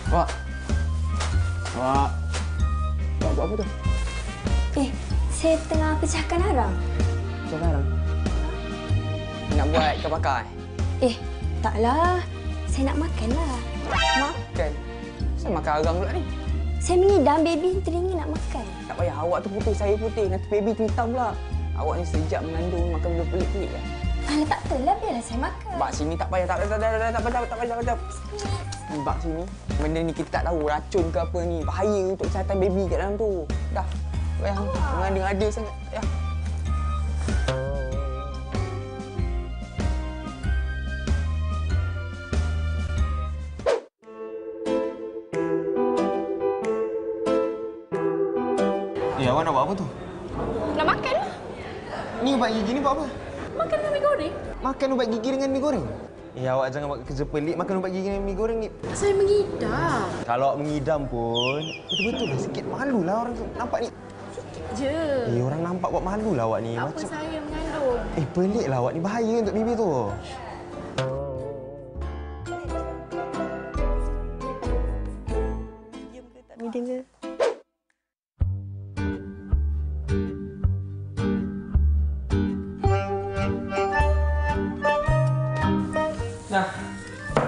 Wak. Wak. Wak buat apa tu? Saya tengah pecahkan arang. Sekarang. Nak buat kau bakar? Taklah. Saya nak makan lah. Makan? Saya makan arang pula ni. Saya mengidam baby teringin nak makan. Tak payah, awak tu putih, saya putih. Nanti baby tu hitam pula. Awak ni sejak mengandung makan benda pelik-pelik lah. Alah, tak apalah. Biarlah saya makan. Bak sini tak payah, tak payah. Bak sini. Benda ni kita tak tahu racun ke apa ni. Bahaya untuk kesihatan baby kat dalam tu. Dah. Bayang mengandung ada sangat. Ya. Awak nak buat apa tu? Nak makan lah. Ni ubat gigi ni buat apa? Makan dengan mi goreng. Makan ubat gigi dengan mi goreng? Awak jangan buat kerja pelik makan ubat gigi dengan mi goreng ni. Saya mengidam. Kalau awak mengidam pun, betul-betul lah sikit malu lah orang tu. Nampak ni? Sikit je. Orang nampak buat malu lah awak ni. Tak apa, saya mengandung. Pelik lah awak ni. Bahaya untuk baby tu. Medium ke? Nah,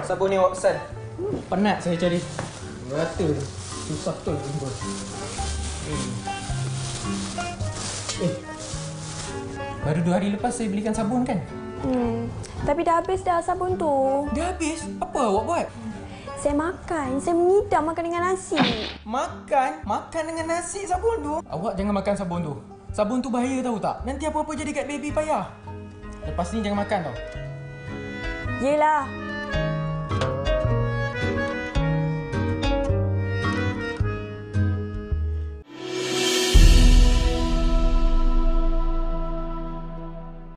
sabun ni awak pesan. Penat saya cari. Rata tu. Susah betul jumpa. Baru 2 hari lepas saya belikan sabun kan? Tapi dah habis dah sabun tu. Dah habis? Apa awak buat? Saya makan. Saya mengidam makan dengan nasi. Makan? Makan dengan nasi sabun tu? Awak jangan makan sabun tu. Sabun tu bahaya tahu tak? Nanti apa-apa jadi kat baby payah. Lepas ni jangan makan tau. Yelah.